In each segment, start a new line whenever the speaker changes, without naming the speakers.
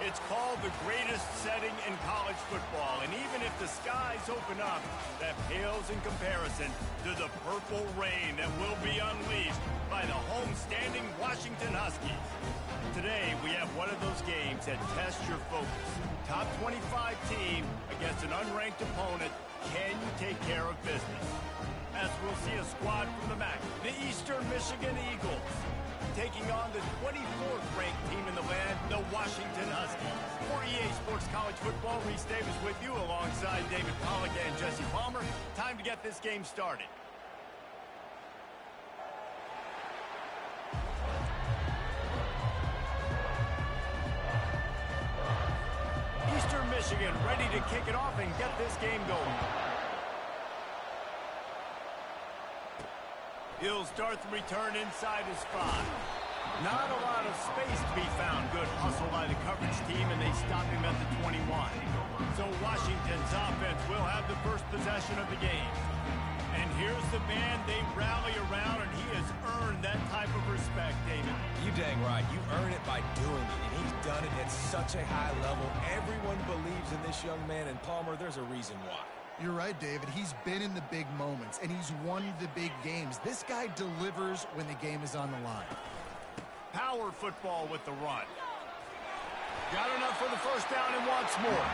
It's called the greatest setting in college football, and even if the skies open up, that pales in comparison to the purple rain that will be unleashed by the homestanding Washington Huskies. Today, we have one of those games that tests your focus. Top 25 team against an unranked opponent. Can you take care of business? As we'll see a squad from the MAC, the Eastern Michigan Eagles, taking on the 24th ranked team in the land, the Washington Huskies. For EA Sports College Football, Reese Davis with you alongside David Pollack and Jesse Palmer. Time to get this game started. Eastern Michigan ready to kick it off and get this game going. He'll start the return inside his 5. Not a lot of space to be found. Good hustle by the coverage team, and they stop him at the 21. So Washington's offense will have the first possession of the game. And here's the man they rally around, and he has earned that type of respect, David.
You dang right. You earn it by doing it, and he's done it at such a high level. Everyone believes in this young man, and Palmer, there's a reason why.
You're right, David. He's been in the big moments, and he's won the big games. This guy delivers when the game is on the line.
Power football with the run. Got enough for the first down and wants more.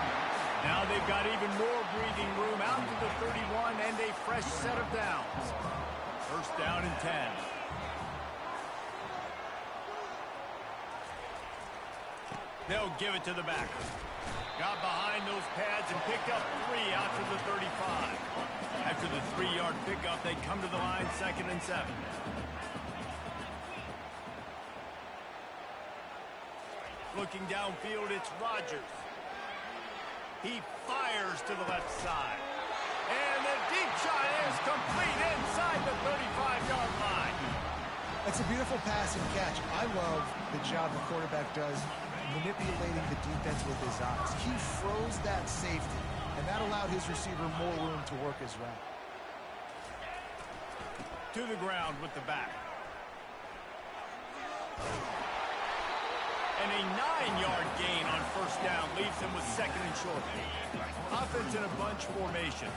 Now they've got even more breathing room out to the 31 and a fresh set of downs. First down and 10. They'll give it to the back. Got behind those pads and picked up 3 out to the 35. After the 3-yard pickup, they come to the line, 2nd and 7. Looking downfield, it's Rodgers. He fires to the left side. And the deep shot is complete inside the 35-yard line.
That's a beautiful pass and catch. I love the job the quarterback does manipulating the defense with his eyes. He froze that safety, and that allowed his receiver more room to work his route.
To the ground with the back. And a 9-yard gain on first down leaves him with 2nd and short. Offense in a bunch formation.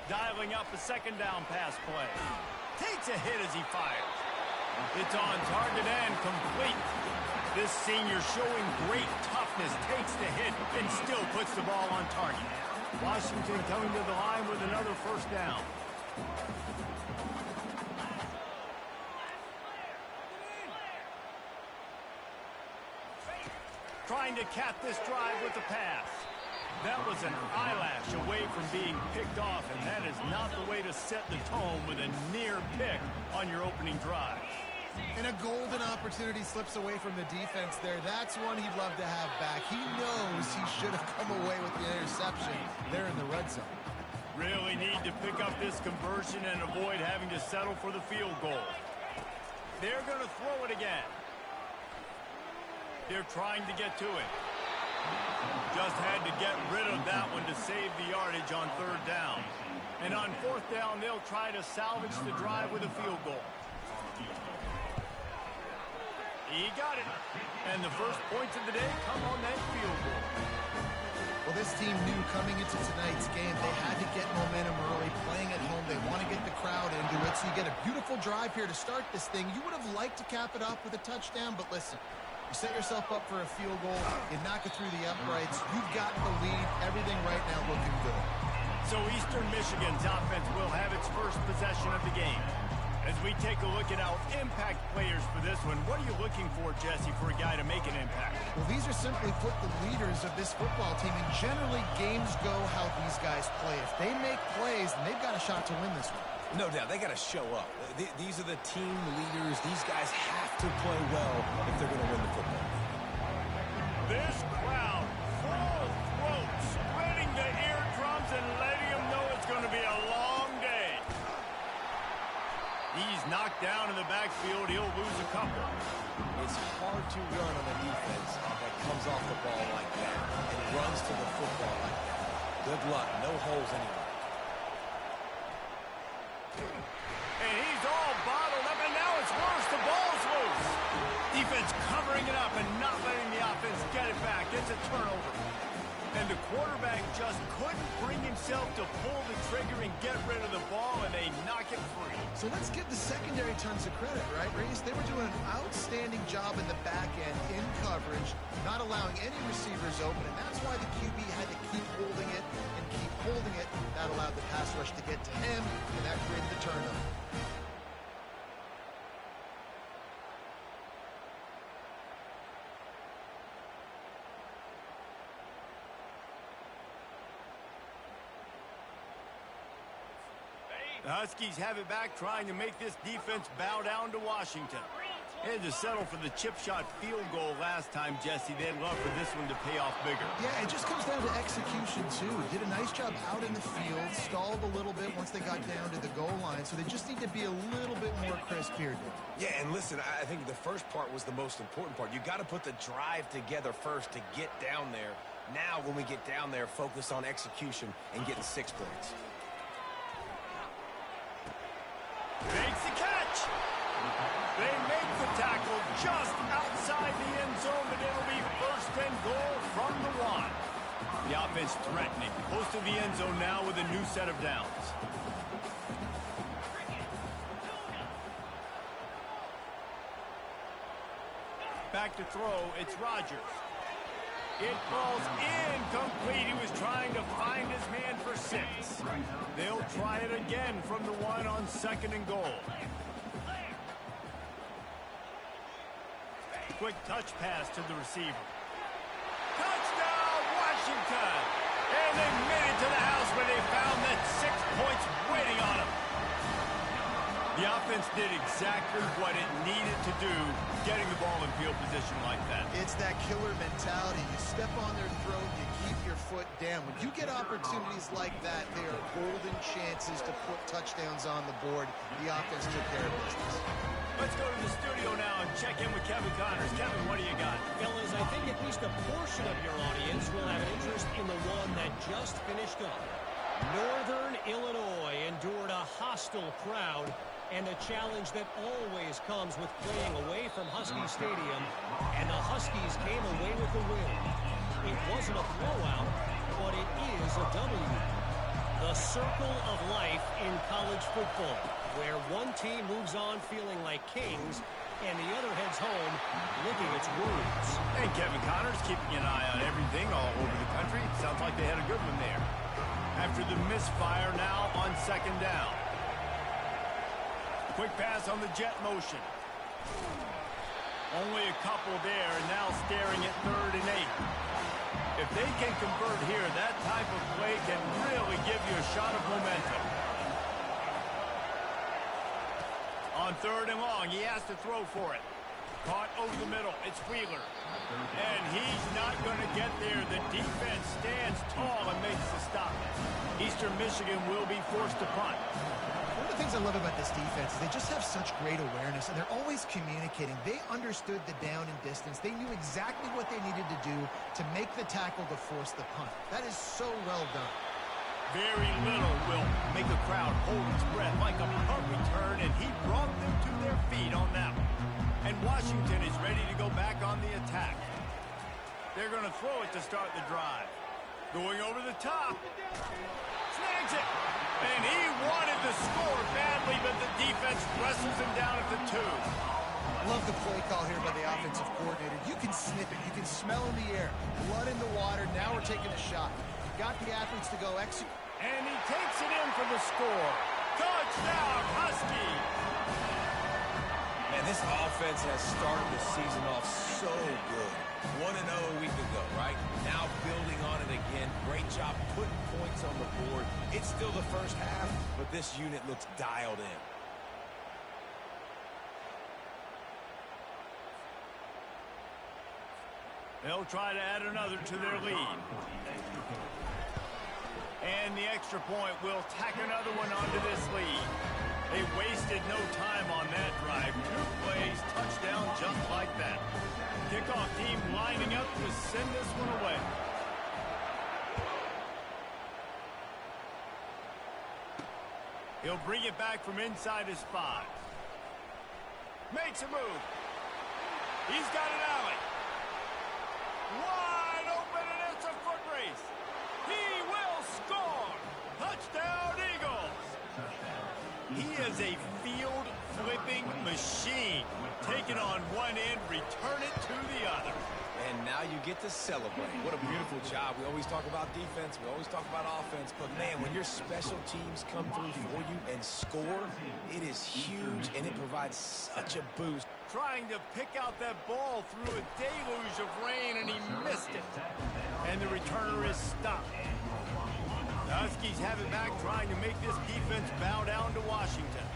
Dialing up a 2nd down pass play. Takes a hit as he fires. It's on target and complete. This senior showing great toughness, takes the hit and still puts the ball on target. Washington coming to the line with another first down. Trying to cap this drive with the pass. That was an eyelash away from being picked off, and that is not the way to set the tone with a near pick on your opening drive.
And a golden opportunity slips away from the defense there. That's one he'd love to have back. He knows he should have come away with the interception there in the red zone.
Really need to pick up this conversion and avoid having to settle for the field goal. They're going to throw it again. They're trying to get to it. Just had to get rid of that one to save the yardage on 3rd down. And on 4th down, they'll try to salvage the drive with a field goal. He got it. And the first points of the day come on that field goal.
Well, this team knew coming into tonight's game they had to get momentum early, playing at home. They want to get the crowd into it, so you get a beautiful drive here to start this thing. You would have liked to cap it off with a touchdown, but listen, you set yourself up for a field goal, you knock it through the uprights, you've got the lead, everything right now looking good.
So Eastern Michigan's offense will have its first possession of the game. As we take a look at our impact players for this one, what are you looking for, Jesse, for a guy to make an impact?
Well, these are simply put the leaders of this football team, and generally games go how these guys play. If they make plays, then they've got a shot to win this one.
No doubt, they got to show up. These are the team leaders. These guys have to play well if they're going to win the football game.
This crowd, full throat, spreading the eardrums and letting them know it's going to be a long day. He's knocked down in the backfield. He'll lose a couple.
It's hard to run on a defense that comes off the ball like that and runs to the football like that. Good luck. No holes anywhere.
And he's all bottled up, and now it's a turnover. And the quarterback just couldn't bring himself to pull the trigger and get rid of the ball, and they knock it free.
So let's give the secondary tons of credit, right, Reese? They were doing an outstanding job in the back end, in coverage, not allowing any receivers open, and that's why the QB had to keep holding it and keep holding it. That allowed the pass rush to get to him, and that created the turnover.
The Huskies have it back, trying to make this defense bow down to Washington. They had to settle for the chip shot field goal last time, Jesse. They'd love for this one to pay off bigger.
Yeah, it just comes down to execution, too. Did a nice job out in the field, stalled a little bit once they got down to the goal line, so they just need to be a little bit more crisp here, dude.
Yeah, and listen, I think the first part was the most important part. You got to put the drive together first to get down there. Now, when we get down there, focus on execution and getting 6 points.
Makes the catch. They make the tackle just outside the end zone, but it'll be first and goal from the 1. The offense threatening. Close to the end zone now with a new set of downs. Back to throw, it's Rodgers. It falls incomplete. He was trying to find his man for 6. They'll try it again from the 1 on 2nd and goal. Quick touch pass to the receiver. Touchdown, Washington! And they made it to the house where they found that 6 points waiting on them. The offense did exactly what it needed to do, getting the ball in field position like that.
It's that killer mentality. You step on their throat, you keep your foot down. When you get opportunities like that, they are golden chances to put touchdowns on the board. The offense took care of business.
Let's go to the studio now and check in with Kevin Connors. Kevin, what do you got?
Fellas, I think at least a portion of your audience will have an interest in the one that just finished up. Northern Illinois endured a hostile crowd and a challenge that always comes with playing away from Husky Stadium, and the Huskies came away with the win. It wasn't a blowout, but it is a W. The circle of life in college football, where one team moves on feeling like kings, and the other heads home licking its wounds.
And Kevin Connors keeping an eye on everything all over the country. Sounds like they had a good one there. After the misfire now on 2nd down. Quick pass on the jet motion. Only a couple there, and now staring at 3rd and 8. If they can convert here, that type of play can really give you a shot of momentum. On 3rd and long, he has to throw for it. Caught over the middle. It's Wheeler. And he's not going to get there. The defense stands tall and makes the stop. Eastern Michigan will be forced to punt.
One of the things I love about this defense is they just have such great awareness, and they're always communicating. They understood the down and distance. They knew exactly what they needed to do to make the tackle to force the punt. That is so well done.
Very little will make a crowd hold its breath like a punt return, and he brought them to their feet on that one. And Washington is ready to go back on the attack. They're going to throw it to start the drive. Going over the top. Snags it. And he wanted to score badly, but the defense wrestles him down at the 2.
Love the play call here by the offensive coordinator. You can sniff it. You can smell in the air. Blood in the water. Now we're taking a shot. Got the athletes to go execute.
And he takes it in for the score. Touchdown, Husky.
Man, this offense has started the season off so good. 1-0 a week ago, right? Now building on it again. Great job putting points on the board. It's still the first half, but this unit looks dialed in.
They'll try to add another to their lead. And the extra point will tack another one onto this lead. They wasted no time on that drive. 2 plays, touchdown just like that. Kickoff team lining up to send this one away. He'll bring it back from inside his 5. Makes a move. He's got an alley. Wide open. is a field-flipping machine. Take it on one end, return it to the other.
And now you get to celebrate. What a beautiful job. We always talk about defense. We always talk about offense. But, man, when your special teams come through for you and score, it is huge, and it provides such a boost.
Trying to pick out that ball through a deluge of rain, and he missed it. And the returner is stopped. The Huskies have it back, trying to make this defense bow down to Washington.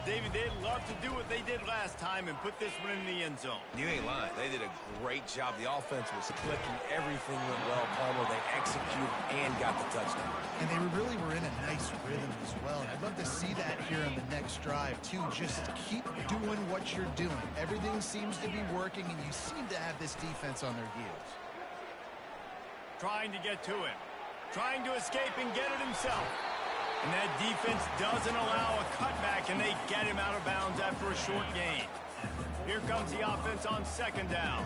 David, they'd love to do what they did last time and put this one in the end zone.
You ain't lying. They did a great job. The offense was clicking. Everything went well. Palmer, they executed and got the touchdown.
And they really were in a nice rhythm as well. And I'd love to see that here on the next drive, too. Just keep doing what you're doing. Everything seems to be working, and you seem to have this defense on their heels.
Trying to get to him. Trying to escape and get it himself. And that defense doesn't allow a cutback, and they get him out of bounds after a short gain. Here comes the offense on second down.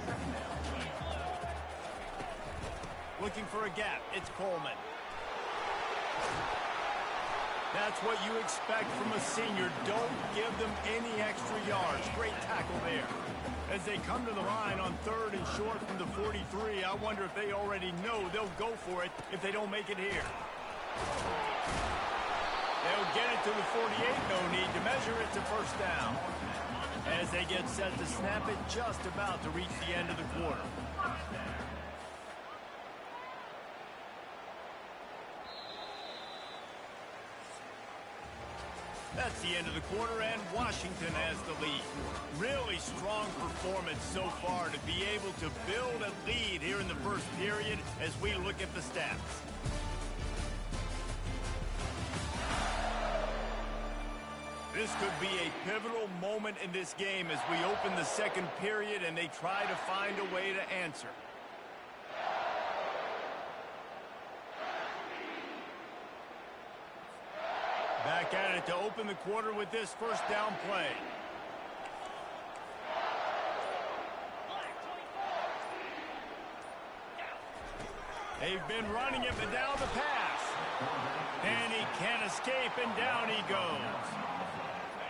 Looking for a gap. It's Coleman. That's what you expect from a senior. Don't give them any extra yards. Great tackle there. As they come to the line on third and short from the 43, I wonder if they already know they'll go for it if they don't make it here. They'll get it to the 48, no need to measure it to first down. As they get set to snap it, just about to reach the end of the quarter. That's the end of the quarter, and Washington has the lead. Really strong performance so far to be able to build a lead here in the first period as we look at the stats. This could be a pivotal moment in this game as we open the second period and they try to find a way to answer. Back at it to open the quarter with this first down play. They've been running it, but down the pass. And he can't escape, and down he goes.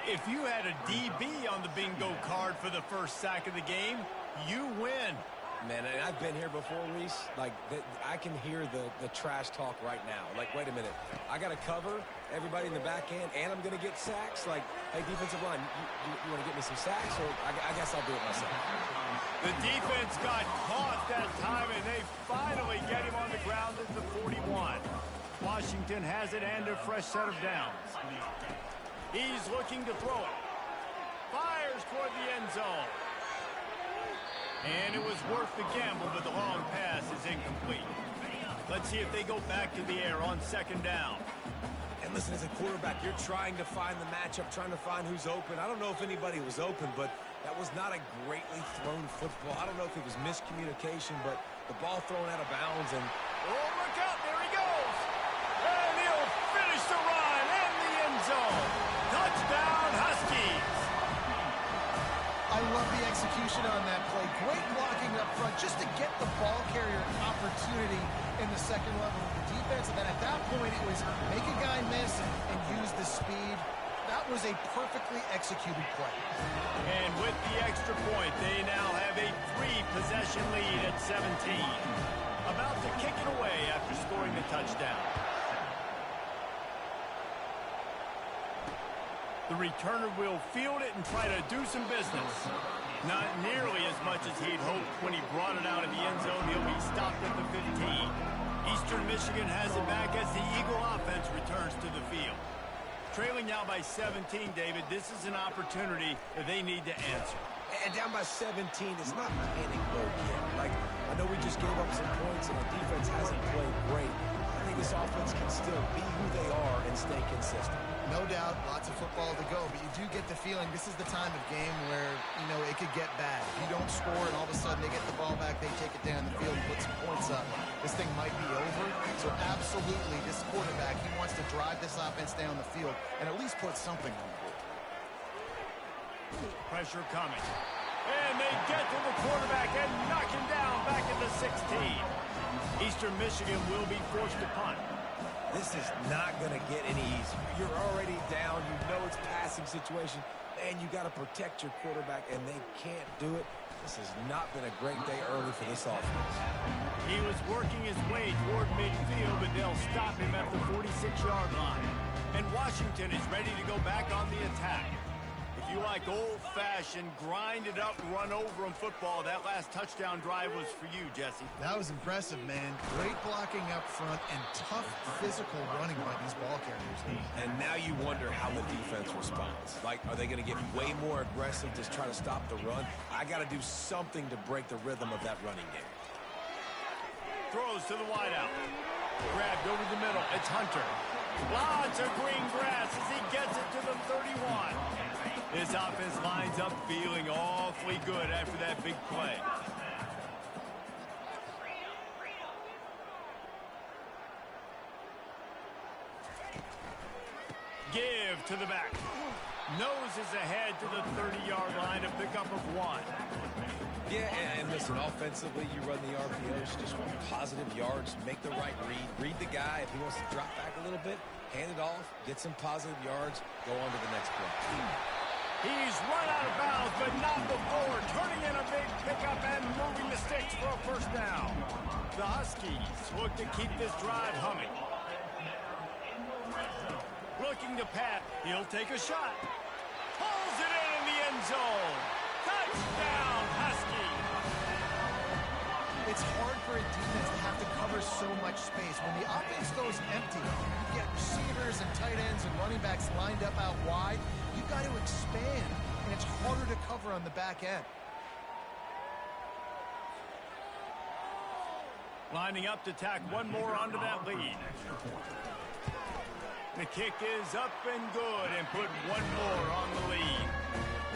If you had a DB on the bingo card for the first sack of the game, you win.
Man, and I've been here before, Reese. Like, I can hear the trash talk right now. Like, wait a minute. I got to cover everybody in the back end, and I'm going to get sacks. Like, hey, defensive line, you want to get me some sacks? Or I guess I'll do it myself.
The defense got caught that time, and they finally get him on the ground at the 41. Washington has it and a fresh set of downs. He's looking to throw it. Fires toward the end zone. And it was worth the gamble, but the long pass is incomplete. Let's see if they go back to the air on second down.
And listen, as a quarterback, you're trying to find the matchup, trying to find who's open. I don't know if anybody was open, but that was not a greatly thrown football. I don't know if it was miscommunication, but the ball thrown out of bounds. And
oh, look out, there he goes. And he'll finish the run in the end zone. Touchdown, Huskies.
I love the execution on that play. Great blocking up front just to get the ball carrier an opportunity in the second level of the defense. And then at that point, it was make a guy miss and use the speed. That was a perfectly executed play.
And with the extra point, they now have a 3-possession lead at 17. About to kick it away after scoring the touchdown. The returner will field it and try to do some business. Not nearly as much as he'd hoped when he brought it out of the end zone. He'll be stopped at the 15. Eastern Michigan has it back as the Eagle offense returns to the field. Trailing now by 17, David, this is an opportunity that they need to answer.
And down by 17, it's not panic mode yet. Like, I know we just gave up some points and our defense hasn't played great. I think this offense can still be who they are and stay consistent.
No doubt, lots of football to go, but you do get the feeling this is the time of game where, you know, it could get bad. If you don't score and all of a sudden they get the ball back, they take it down the field and put some points up, this thing might be over. So absolutely, this quarterback, he wants to drive this offense down the field and at least put something on the board.
Pressure coming. And they get to the quarterback and knock him down back at the 16. Eastern Michigan will be forced to punt.
This is not going to get any easier. You're already down. You know it's passing situation, and you got to protect your quarterback, and they can't do it. This has not been a great day early for this offense.
He was working his way toward midfield, but they'll stop him at the 46-yard line. And Washington is ready to go back on the attack. If you like old-fashioned, grind-it-up, run-over-'em football, that last touchdown drive was for you, Jesse.
That was impressive, man. Great blocking up front and tough physical running by these ball carriers.
And now you wonder how the defense responds. Like, are they going to get way more aggressive to try to stop the run? I got to do something to break the rhythm of that running game.
Throws to the wideout. Grabbed over the middle. It's Hunter. Lots of green grass as he gets it to the 31. This offense lines up feeling awfully good after that big play. Give to the back. Noses ahead to the 30-yard line, a pickup of 1.
Yeah, and listen, offensively, you run the RPOs, you just want positive yards, make the right read the guy. If he wants to drop back a little bit, hand it off, get some positive yards, go on to the next play.
He's run out of bounds, but not before turning in a big pickup and moving the sticks for a first down. The Huskies look to keep this drive humming. Looking to Pat, he'll take a shot. Pulls it in the end zone. Touchdown, Huskies!
It's hard for a defense to have to cover so much space. When the offense goes empty, you get receivers and tight ends and running backs lined up out wide. You've got to expand, and it's harder to cover on the back end.
Lining up to tack one more onto that lead. The kick is up and good and put one more on the lead.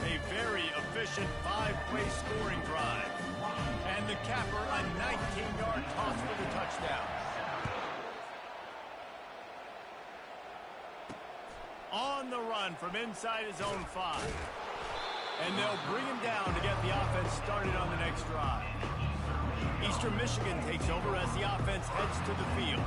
A very efficient 5-play scoring drive. And the capper, a 19-yard toss for the touchdown. On the run from inside his own 5. And they'll bring him down to get the offense started on the next drive. Eastern Michigan takes over as the offense heads to the field.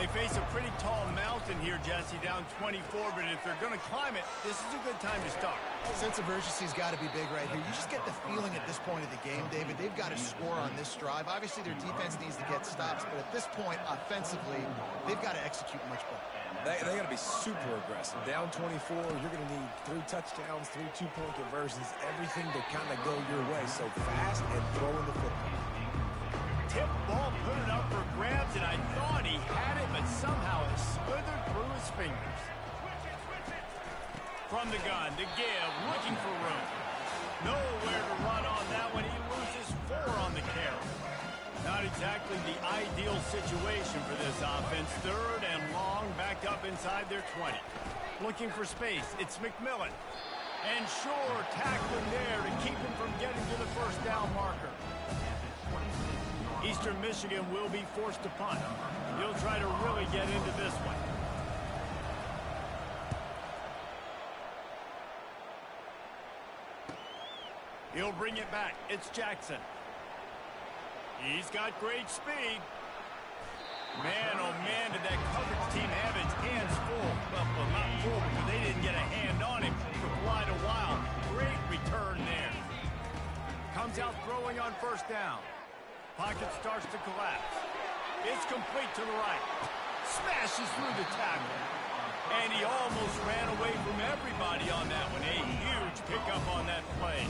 They face a pretty tall mountain here, Jesse, down 24, but if they're going to climb it, this is a good time to start.
Sense of urgency's got to be big right here. You just get the feeling at this point of the game, David, they've got to score on this drive. Obviously, their defense needs to get stops, but at this point, offensively, they've got to execute much better.
They got to be super aggressive. Down 24, you're going to need 3 touchdowns, 3 two-point conversions, everything to kind of go your way. So fast and throwing the football.
Tip ball, put it up for grabs, and I thought he had it, but somehow it slithered through his fingers. From the gun to give, looking for room. Nowhere to run on that one. He loses 4 on the carry. Not exactly the ideal situation for this offense. 3rd and long, backed up inside their 20. Looking for space. It's McMillan. And sure, tackling there to keep him from getting to the first down marker. Eastern Michigan will be forced to punt. He'll try to really get into this one. He'll bring it back. It's Jackson. He's got great speed. Man, oh man, did that coverage team have its hands full. Well, not full because they didn't get a hand on him for quite a while. Great return there. Comes out throwing on first down. Pocket starts to collapse. It's complete to the right. Smashes through the tackle. And he almost ran away from everybody on that one. A huge pickup on that play.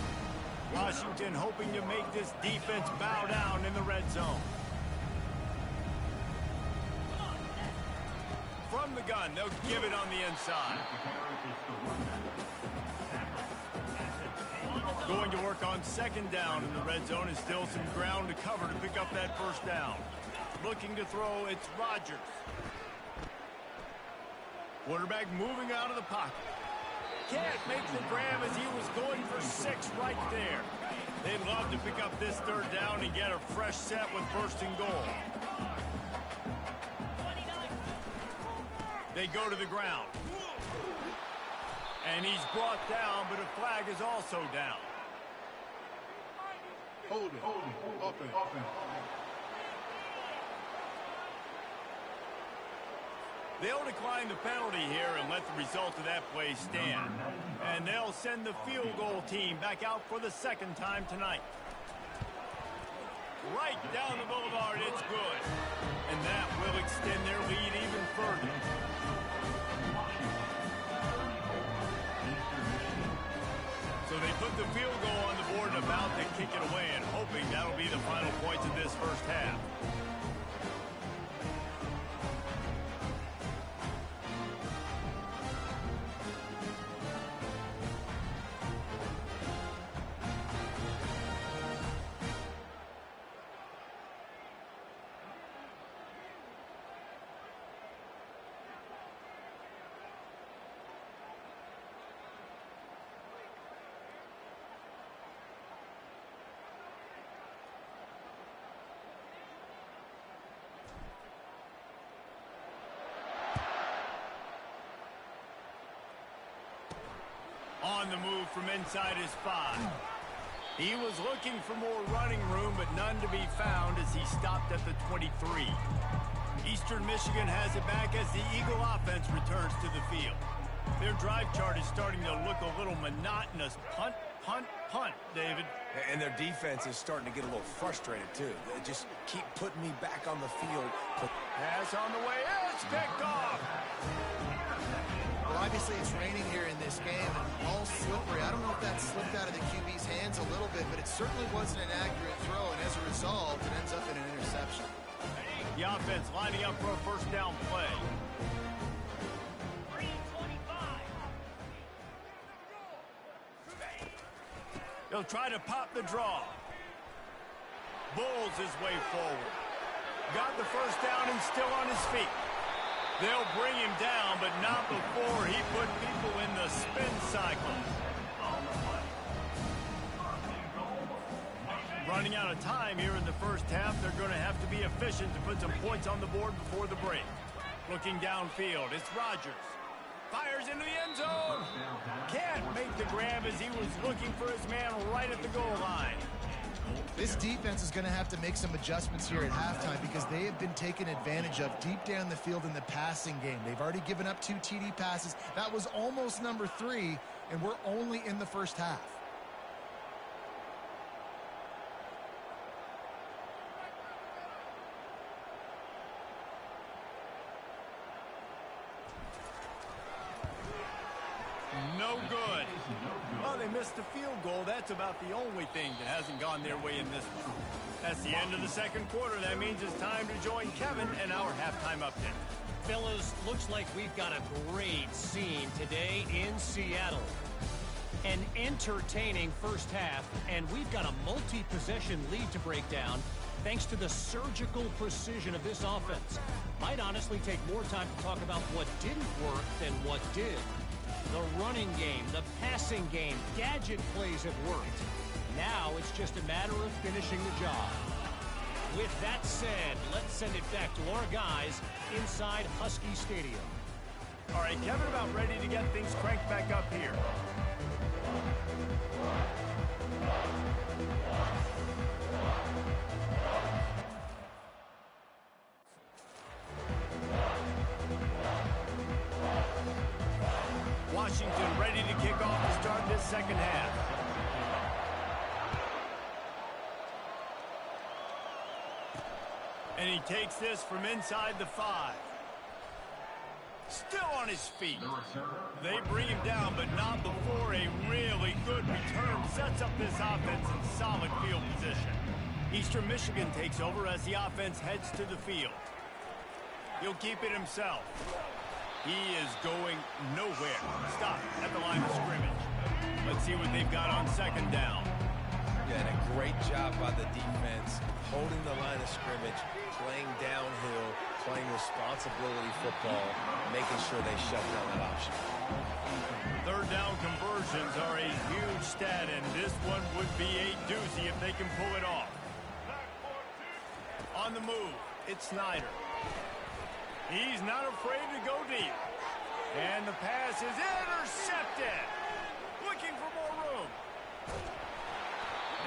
Washington hoping to make this defense bow down in the red zone. From the gun, they'll give it on the inside. Going to work on second down in the red zone and still some ground to cover to pick up that first down. Looking to throw, it's Rodgers. Quarterback moving out of the pocket. Can't make the grab as he was going for 6 right there. They'd love to pick up this 3rd down and get a fresh set with 1st and goal. They go to the ground. And he's brought down, but a flag is also down.
Hold it. Offense.
They'll decline the penalty here and let the result of that play stand. And they'll send the field goal team back out for the second time tonight. Right down the boulevard, it's good. And that will extend their lead even further. So they put the field goal on the board and about to kick it away, and hoping that'll be the final points of this first half. On the move from inside his 5. He was looking for more running room, but none to be found as he stopped at the 23. Eastern Michigan has it back as the Eagle offense returns to the field. Their drive chart is starting to look a little monotonous. Punt, punt, punt, David.
And their defense is starting to get a little frustrated, too. They just keep putting me back on the field.
Pass on the way. It's picked off.
Well, obviously it's raining here in this game, and all slippery. I don't know if that slipped out of the QB's hands a little bit, but it certainly wasn't an accurate throw, and as a result, it ends up in an interception.
The offense lining up for a first down play. He'll try to pop the draw. Bulls his way forward. Got the first down and still on his feet. They'll bring him down, but not before he put people in the spin cycle. Running out of time here in the first half, they're going to have to be efficient to put some points on the board before the break. Looking downfield, it's Rodgers. Fires into the end zone. Can't make the grab as he was looking for his man right at the goal line.
This defense is going to have to make some adjustments here at halftime because they have been taken advantage of deep down the field in the passing game. They've already given up 2 TD passes. That was almost number 3, and we're only in the first half.
No good. Well, they missed the field goal. That's about the only thing that hasn't gone their way in this one. That's the end of the second quarter. That means it's time to join Kevin and our halftime update.
Fellas, looks like we've got a great scene today in Seattle. An entertaining first half, and we've got a multi-possession lead to break down thanks to the surgical precision of this offense. Might honestly take more time to talk about what didn't work than what did. The running game, the passing game, gadget plays have worked. Now it's just a matter of finishing the job. With that said, let's send it back to our guys inside Husky Stadium.
All right, Kevin, about ready to get things cranked back up here. Washington ready to kick off to start this second half. And he takes this from inside the 5. Still on his feet. They bring him down, but not before a really good return sets up this offense in solid field position. Eastern Michigan takes over as the offense heads to the field. He'll keep it himself. He is going nowhere. Stop at the line of scrimmage. Let's see what they've got on second down.
Yeah, and a great job by the defense, holding the line of scrimmage, playing downhill, playing responsibility football, making sure they shut down that option.
Third down conversions are a huge stat, and this one would be a doozy if they can pull it off. On the move, it's Snyder. He's not afraid to go deep. And the pass is intercepted. Looking for more room.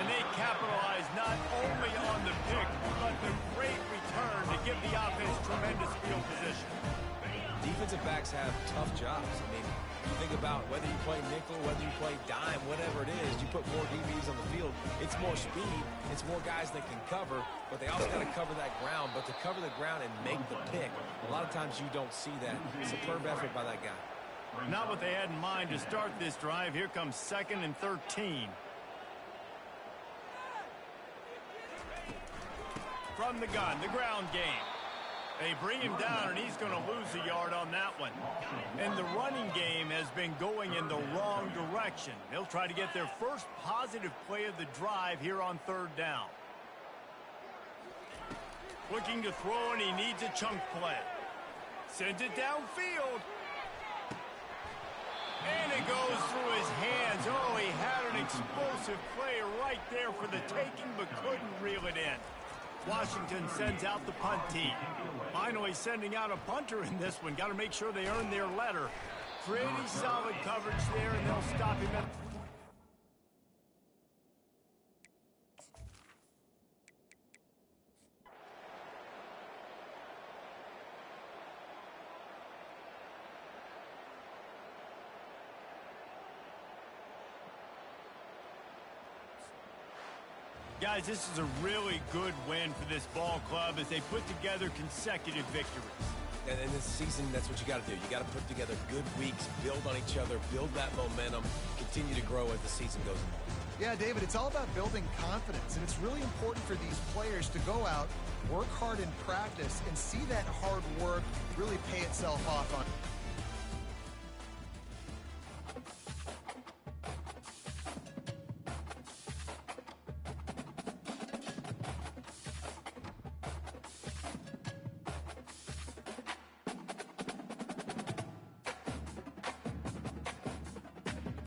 And they capitalize not only on the pick, but the great return to give the offense tremendous field position.
defensive backs have tough jobs. I mean, you think about whether you play nickel, whether you play dime, whatever it is, you put more DBs on the field. It's more speed. It's more guys that can cover, but they also got to cover that ground. But to cover the ground and make the pick, a lot of times you don't see that. Superb effort by that guy.
Not what they had in mind to start this drive. Here comes 2nd and 13. From the gun, the ground game. They bring him down, and he's going to lose a yard on that one. And the running game has been going in the wrong direction. They'll try to get their first positive play of the drive here on 3rd down. Looking to throw, and he needs a chunk play. Sends it downfield. And it goes through his hands. Oh, he had an explosive play right there for the taking, but couldn't reel it in. Washington sends out the punt team. Finally sending out a punter in this one. Got to make sure they earn their letter. Pretty solid coverage there, and they'll stop him at... Guys, this is a really good win for this ball club as they put together consecutive victories.
And in this season, that's what you got to do. You got to put together good weeks, build on each other, build that momentum, continue to grow as the season goes on.
Yeah, David, it's all about building confidence, and it's really important for these players to go out, work hard in practice, and see that hard work really pay itself off on